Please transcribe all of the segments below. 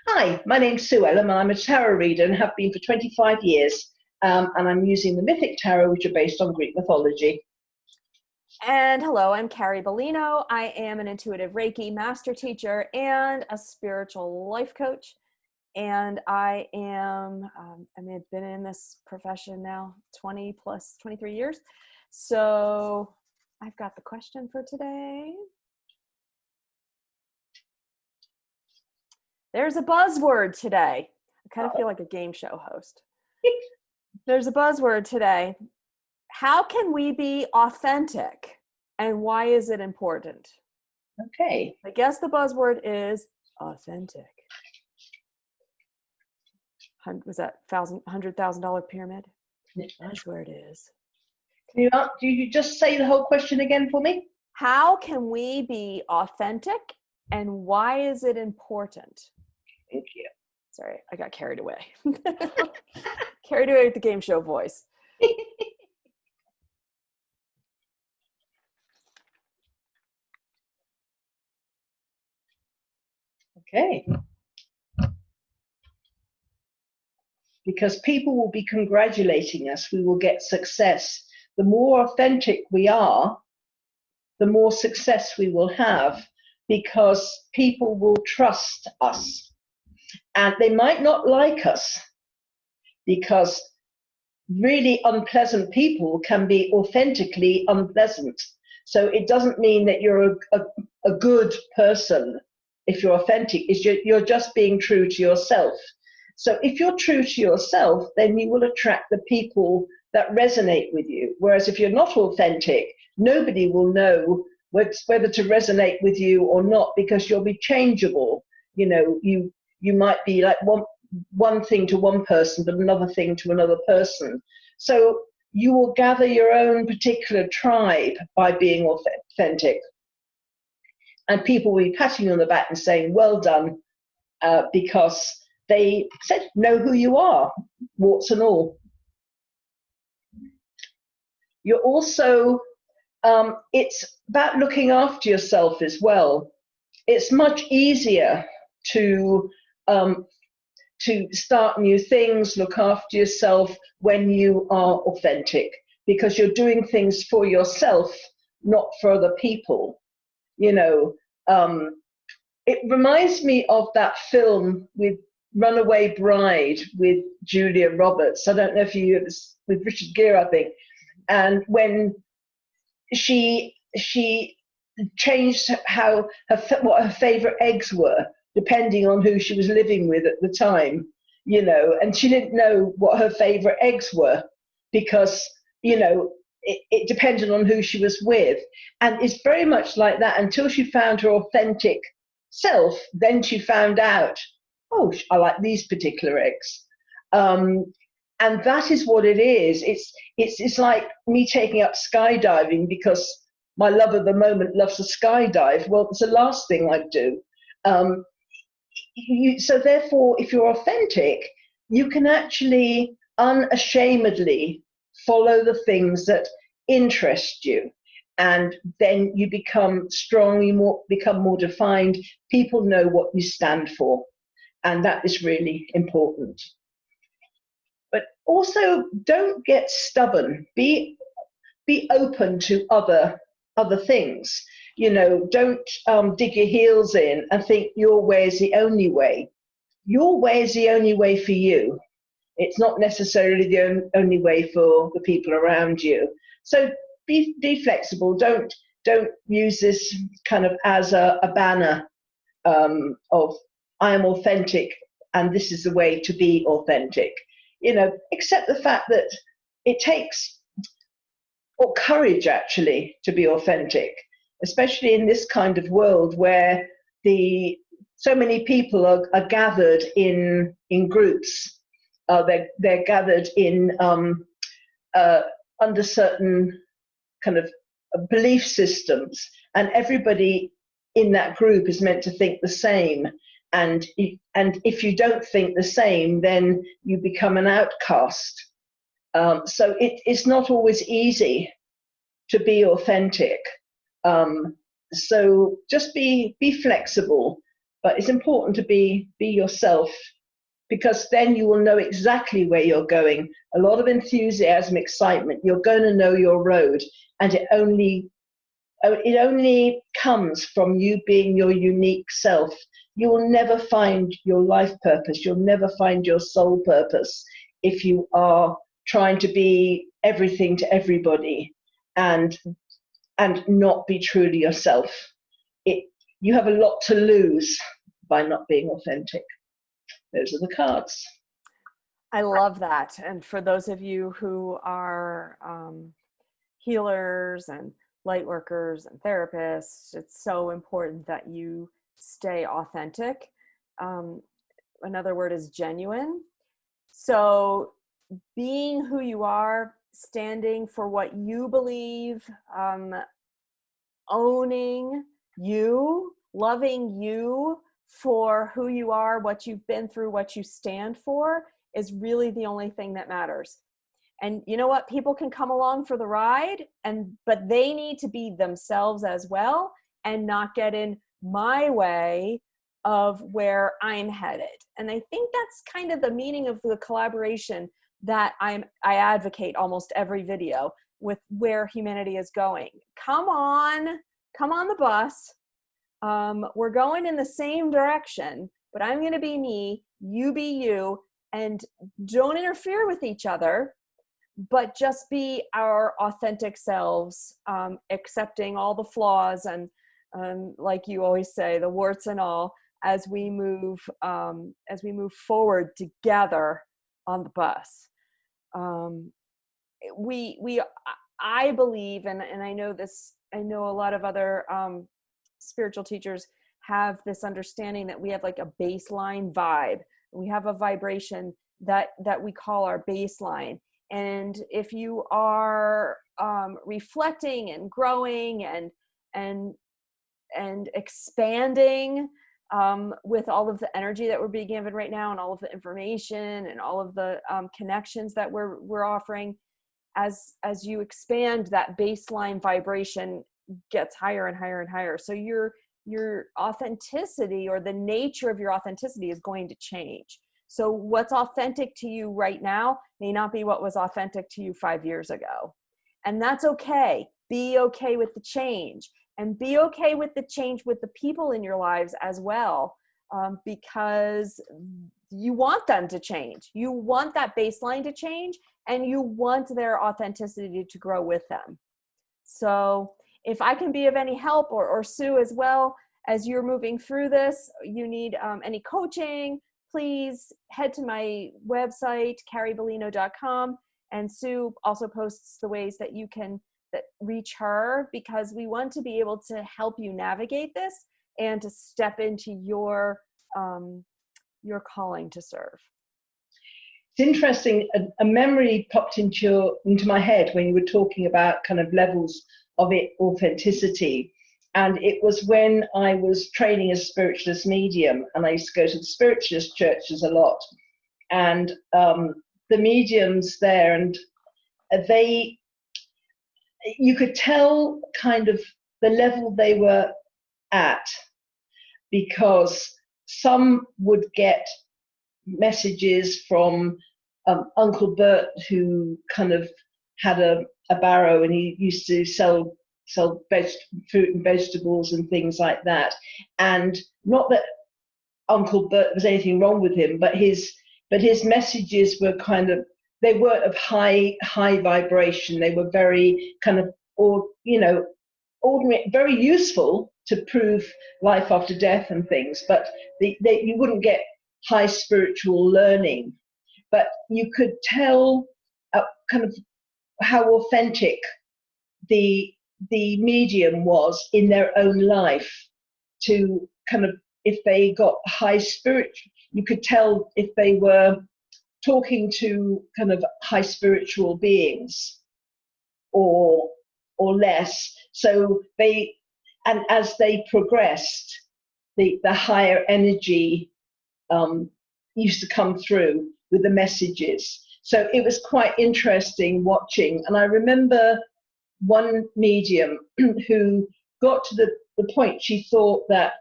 Hi, my name's Sue Ellam, and I'm a tarot reader and have been for 25 years. And I'm using the Mythic Tarot, which are based on Greek mythology. And hello, I'm Carrie Beleno. I am an intuitive Reiki master teacher and a spiritual life coach. And I am, I've been in this profession now 23 years. So I've got the question for today. There's a buzzword today. I kind of feel like a game show host. There's a buzzword today. How can we be authentic? And why is it important? Okay. I guess the buzzword is authentic. Was that $100,000 pyramid? That's where it is. Do you just say the whole question again for me? How can we be authentic and why is it important? Thank you. Sorry, I got carried away. Carried away with the game show voice. Okay. Because people will be congratulating us, we will get success. The more authentic we are, the more success we will have, because people will trust us. And they might not like us, because really unpleasant people can be authentically unpleasant. So it doesn't mean that you're a good person if you're authentic. You're just being true to yourself. So if you're true to yourself, then you will attract the people that resonate with you. Whereas if you're not authentic, nobody will know whether to resonate with you or not, because you'll be changeable. You know, you might be like one thing to one person, but another thing to another person. So you will gather your own particular tribe by being authentic. And people will be patting you on the back and saying, well done, because they said, know who you are, warts and all. You're also, it's about looking after yourself as well. It's much easier to start new things, look after yourself when you are authentic, because you're doing things for yourself, not for other people. You know, it reminds me of that film with Runaway Bride with Julia Roberts. I don't know if you, it was with Richard Gere, I think. And when she changed what her favorite eggs were, depending on who she was living with at the time, you know, and she didn't know what her favorite eggs were, because, you know, it depended on who she was with. And it's very much like that. Until she found her authentic self, then she found out, oh, I like these particular eggs. And that is what it is. It's like me taking up skydiving because my love at the moment loves to skydive. Well, it's the last thing I'd do. So therefore, if you're authentic, you can actually unashamedly follow the things that interest you. And then you become strong, become more defined. People know what you stand for. And that is really important. But also, don't get stubborn. Be open to other things. You know, don't dig your heels in and think your way is the only way. Your way is the only way for you. It's not necessarily the only way for the people around you. So be flexible. Don't use this kind of as a banner of I am authentic and this is the way to be authentic. You know, accept the fact that it takes courage actually to be authentic, especially in this kind of world where so many people are gathered in groups. They're gathered in under certain kind of belief systems, and everybody in that group is meant to think the same. And if you don't think the same, then you become an outcast. So it's not always easy to be authentic. So just be flexible. But it's important to be yourself, because then you will know exactly where you're going. A lot of enthusiasm, excitement, you're going to know your road, and it only comes from you being your unique self. You will never find your life purpose. You'll never find your soul purpose if you are trying to be everything to everybody and not be truly yourself. You have a lot to lose by not being authentic. Those are the cards. I love that. And for those of you who are healers and light workers and therapists, it's so important that you stay authentic. Another word is genuine. So being who you are, standing for what you believe, owning you, loving you for who you are, what you've been through, what you stand for, is really the only thing that matters. And you know what? People can come along for the ride, but they need to be themselves as well and not get in my way of where I'm headed. And I think that's kind of the meaning of the collaboration that I advocate almost every video with where humanity is going. Come on the bus. We're going in the same direction, but I'm going to be me, you be you, and don't interfere with each other, but just be our authentic selves, accepting all the flaws and like you always say, the warts and all, as we move forward together on the bus. I believe, and I know this, I know a lot of other spiritual teachers have this understanding that we have like a baseline vibe. We have a vibration that we call our baseline. And if you are reflecting and growing and expanding with all of the energy that we're being given right now, and all of the information and all of the connections that we're offering, as you expand, that baseline vibration gets higher and higher and higher. So your authenticity, or the nature of your authenticity, is going to change. So what's authentic to you right now may not be what was authentic to you 5 years ago. And that's okay. Be okay with the change, and be okay with the change with the people in your lives as well, because you want them to change. You want that baseline to change, and you want their authenticity to grow with them. So if I can be of any help, or Sue as well, as you're moving through this, you need any coaching, please head to my website, carriebeleno.com. And Sue also posts the ways that you can reach her, because we want to be able to help you navigate this and to step into your calling to serve. It's interesting, a memory popped into my head when you were talking about kind of levels of authenticity. And it was when I was training as a spiritualist medium, and I used to go to the spiritualist churches a lot. And the mediums there, and you could tell kind of the level they were at, because some would get messages from Uncle Bert, who kind of had a barrow, and he used to sell fruit and vegetables and things like that. And not that Uncle Bert, there was anything wrong with him, but his messages were kind of, they weren't of high vibration. They were very kind of, ordinary, very useful to prove life after death and things, but you wouldn't get high spiritual learning. But you could tell kind of how authentic the medium was in their own life, to kind of, if they got high spirit, you could tell if they were talking to kind of high spiritual beings or less. So and as they progressed, the higher energy used to come through with the messages. So it was quite interesting watching. And I remember one medium who got to the point, she thought that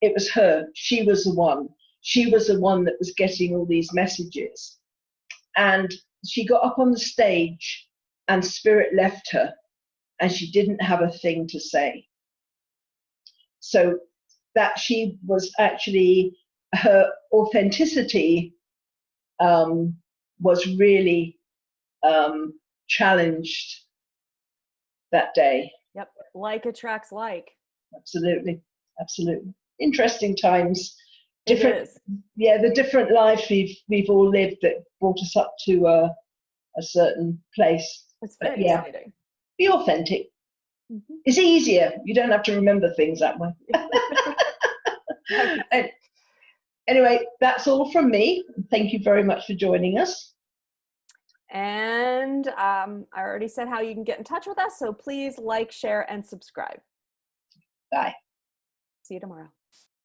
it was her. She was the one. She was the one that was getting all these messages. And she got up on the stage and spirit left her and she didn't have a thing to say. So that she was actually, her authenticity was really challenged that day. Yep. Like attracts like. Absolutely. Absolutely. Interesting times. Different, it is. Yeah, the different lives we've all lived that brought us up to a certain place. It's very yeah, exciting. Be authentic. Mm-hmm. It's easier. You don't have to remember things that way. And anyway, that's all from me. Thank you very much for joining us. And I already said how you can get in touch with us, so please like, share, and subscribe. Bye. See you tomorrow.